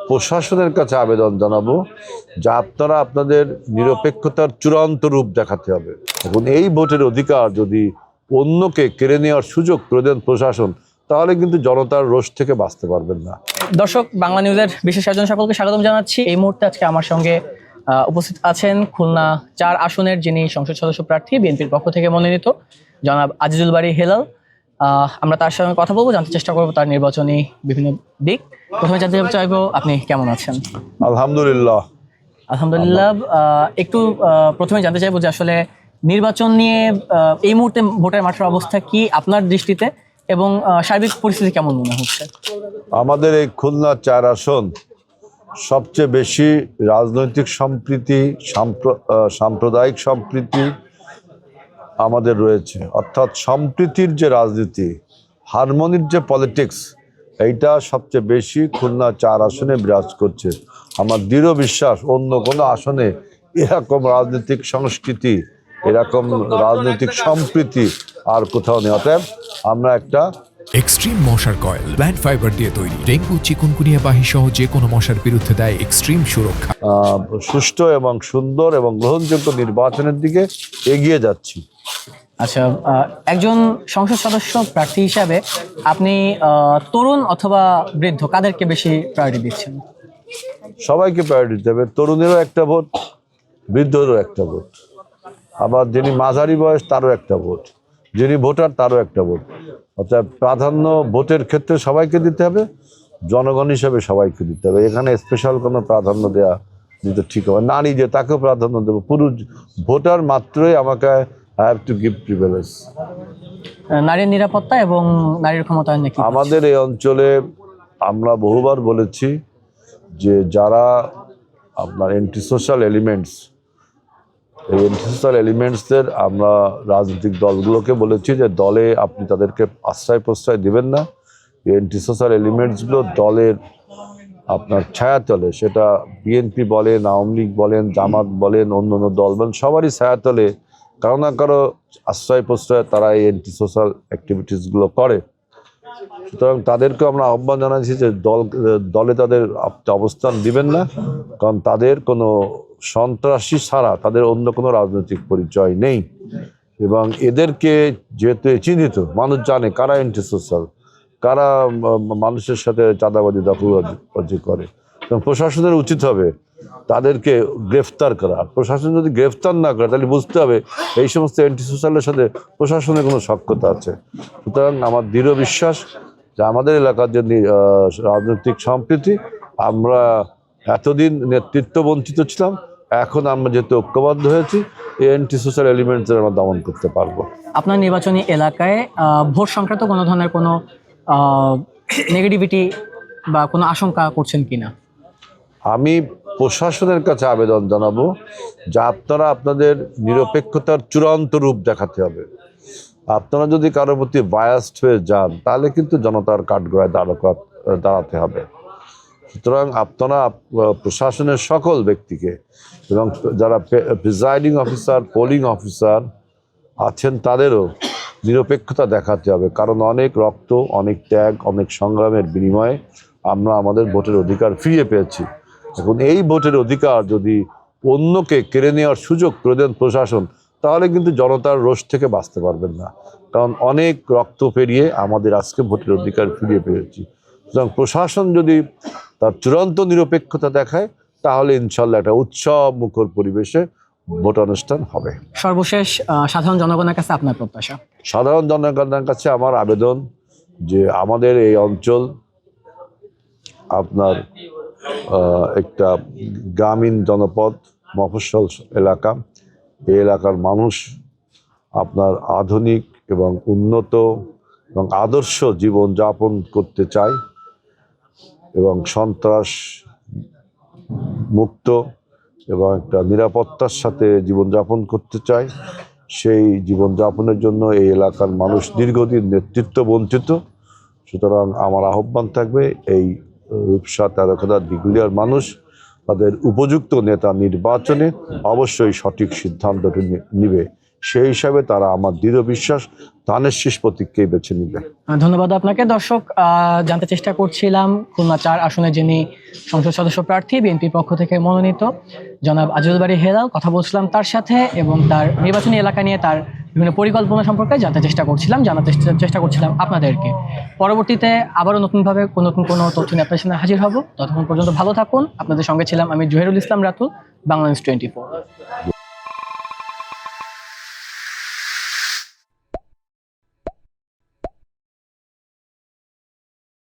প্রশাসনের কাছে আবেদন জানাবো যে আপনারা আপনাদের নিরপেক্ষতার চূড়ান্ত রূপ দেখাতে হবে। এখন এই ভোটের অধিকার যদি অন্যকে কেড়ে নেওয়ার সুযোগ করে দেন প্রশাসন, তাহলে কিন্তু জনতার রোষ থেকে বাঁচতে পারবেন না। দর্শক, বাংলা নিউজের বিশেষ আয়োজন সকলকে স্বাগতম জানাচ্ছি। এই মুহূর্তে আজকে আমার সঙ্গে উপস্থিত আছেন খুলনা 4 আসনের যিনি সংসদ সদস্য প্রার্থী, বিএনপির পক্ষ থেকে মনোনীত জনাব আজিজুল বারী হেলাল। আমরা তার সঙ্গে কথা বলবো, জানতে চেষ্টা করবো তার নির্বাচনী বিভিন্ন দিক। প্রথমে জানতে চাইবো আপনি কেমন আছেন? আলহামদুলিল্লাহ। আলহামদুলিল্লাহ। একটু প্রথমে জানতে চাইবো যে আসলে নির্বাচন নিয়ে এই মুহূর্তে ভোটের মাঠের অবস্থা কি আপনার দৃষ্টিতে, এবং সার্বিক পরিস্থিতি কেমন মনে হচ্ছে? আমাদের এই খুলনা 4 আসন সবচেয়ে বেশি রাজনৈতিক সম্প্রীতি, সাম্প্রদায়িক সম্প্রীতি আমাদের রয়েছে, অর্থাৎ সম্প্রীতির যে রাজনীতি, হারমোনির যে পলিটিক্স, এইটা সবচেয়ে বেশি খুলনা 4 আসনে বিরাজ করছে। আমার দৃঢ় বিশ্বাস অন্য কোনো আসনে এরকম রাজনৈতিক সংস্কৃতি, এরকম রাজনৈতিক সম্প্রীতি আর কোথাও নেই। অতএব আমরা একটা এক্সট্রিম মশার কয়েল প্ল্যান্ট ফাইবার দিয়ে তৈরি, ডেঙ্গু, চিকুনগুনিয়া বাহি সহ যে কোনো মশার বিরুদ্ধে দেয় এক্সট্রিম সুরক্ষা। সুষ্ঠু এবং সুন্দর এবং গ্রহণযোগ্য নির্বাচনের দিকে এগিয়ে যাচ্ছি। আচ্ছা, একজন সংসদ সদস্য প্রার্থী হিসাবে আপনি তরুণ অথবা বৃদ্ধ কাদেরকে বেশি প্রায়োরিটি দিচ্ছেন? সবাইকে প্রায়োরিটি দেবে। তরুণেরও একটা ভোট, বৃদ্ধেরও একটা ভোট, আবার যিনি মাঝারি বয়স তারও একটা ভোট, যিনি ভোটার তারও একটা ভোট। অর্থাৎ প্রাধান্য ভোটের ক্ষেত্রে সবাইকে দিতে হবে, জনগণ হিসেবে সবাইকে দিতে হবে। এখানে স্পেশাল কোনো প্রাধান্য দেওয়া দিতে ঠিক হবে। নারী যে তাকেও প্রাধান্য দেবো, পুরুষ ভোটার মাত্রই আমাকে I have to give privilege। নারীর নিরাপত্তা এবং নারীর ক্ষমতায়ন নাকি আমাদের এই অঞ্চলে আমরা বহুবার বলেছি যে যারা আপনার অ্যান্টি সোশ্যাল এলিমেন্টস, এই অ্যান্টি সোশ্যাল এলিমেন্টসদের আমরা রাজনৈতিক দলগুলোকে বলেছি যে দলে আপনি তাদেরকে আশ্রয় প্রশ্রয় দেবেন না। এই অ্যান্টি সোশ্যাল এলিমেন্টসগুলো দলের আপনার ছায়াতলে, সেটা বিএনপি বলেন, আওয়ামী লীগ বলেন, জামাত বলেন, অন্য অন্য দল বলেন, সবারই ছায়াতলে কারো না কারো আশ্রয় প্রশ্রয় তারা এই অ্যান্টি সোশ্যাল অ্যাক্টিভিটিসগুলো করে। সুতরাং তাদেরকে আমরা আহ্বান জানাচ্ছি যে দলে তাদের অবস্থান দিবেন না, কারণ তাদের কোনো সন্ত্রাসী ছাড়া তাদের অন্য কোনো রাজনৈতিক পরিচয় নেই। এবং এদেরকে যেহেতু চিহ্নিত, মানুষ জানে কারা অ্যান্টি সোশ্যাল, কারা মানুষের সাথে চাঁদাবাজি দখলবাজি করে, এবং প্রশাসনের উচিত হবে তাদেরকে গ্রেফতার করা। প্রশাসন যদি গ্রেফতার না করে তাহলে বুঝতে হবে এই সমস্ত অ্যান্টি সোশ্যালের সাথে প্রশাসনের কোনো সখ্যতা আছে। সুতরাং আমার দৃঢ় বিশ্বাস যে আমাদের এলাকার যে রাজনৈতিক সম্প্রীতি, আমরা এতদিন নেতৃত্ব বঞ্চিত ছিলাম, এখন আমরা যেহেতু ঐক্যবদ্ধ হয়েছি, এই অ্যান্টি সোশ্যাল এলিমেন্টসের আমরা দমন করতে পারবো। আপনার নির্বাচনী এলাকায় ভোট সংক্রান্ত কোনো ধরনের কোনো নেগেটিভিটি বা কোনো আশঙ্কা করছেন কিনা? আমি প্রশাসনের কাছে আবেদন জানাবো যে আপনারা আপনাদের নিরপেক্ষতার চূড়ান্ত রূপ দেখাতে হবে। আপনারা যদি কারোর প্রতি বায়াসড হয়ে যান তাহলে কিন্তু জনতার কাঠগড়ায় দাঁড়াতে হবে। সুতরাং আপনারা প্রশাসনের সকল ব্যক্তিকে এবং যারা প্রিজাইডিং অফিসার, পোলিং অফিসার আছেন তাদেরও নিরপেক্ষতা দেখাতে হবে, কারণ অনেক রক্ত, অনেক ত্যাগ, অনেক সংগ্রামের বিনিময়ে আমরা আমাদের ভোটের অধিকার ফিরিয়ে পেয়েছি। এখন এই ভোটের অধিকার যদি অন্যকে কেড়ে নেওয়ার সুযোগ করে দেন প্রশাসন, তাহলে কিন্তু জনতার রোষ থেকে বাঁচতে পারবেন না, কারণ অনেক রক্ত পেরিয়ে আমাদের আজকে ভোটের অধিকার ফিরিয়ে পেয়েছি। সুতরাং প্রশাসন যদি তার চূড়ান্ত নিরপেক্ষতা দেখায় তাহলে ইনশাল্লাহ একটা উৎসব মুখর পরিবেশে ভোট অনুষ্ঠান হবে। সর্বশেষ সাধারণ জনগণের কাছে আপনার প্রত্যাশা? সাধারণ জনগণের কাছে আমার আবেদন যে আমাদের এই অঞ্চল আপনার একটা গ্রামীণ জনপদ, মফস্বল এলাকা। এই এলাকার মানুষ আপনার আধুনিক এবং উন্নত এবং আদর্শ জীবন যাপন করতে চায় এবং সন্ত্রাস মুক্ত এবং একটা নিরাপত্তার সাথে জীবনযাপন করতে চায়। সেই জীবনযাপনের জন্য এই এলাকার মানুষ দীর্ঘদিন নেতৃত্ব বঞ্চিত। সুতরাং আমার আহ্বান থাকবে এই রূপসা, তেরোখাদা, দিঘলিয়ার মানুষ তাদের উপযুক্ত নেতা নির্বাচনে অবশ্যই সঠিক সিদ্ধান্তটি নিবে, সেই হিসাবে তারা আমার দৃঢ় বিশ্বাস ধানের শীষ প্রতীককেই বেছে নিবে। ধন্যবাদ আপনাকে। দর্শক, জানতে চেষ্টা করছিলাম খুলনা 4 আসনের যিনি সংসদ সদস্য প্রার্থী বিএনপির পক্ষ থেকে মনোনীত জনাব আজিজুল বারী হেলাল, কথা বলছিলাম তার সাথে এবং তার নির্বাচনী এলাকা নিয়ে তার বিভিন্ন পরিকল্পনা সম্পর্কে জানতে চেষ্টা করছিলাম, জানার চেষ্টা করছিলাম আপনাদেরকে। পরবর্তীতে আবারও নতুনভাবে নতুন কোনো তথ্য নিয়ে আপনার সামনে হাজির হব। ততক্ষণ পর্যন্ত ভালো থাকুন। আপনাদের সঙ্গে ছিলাম আমি জহিরুল ইসলাম রাতুল, বাংলানিউজ 24।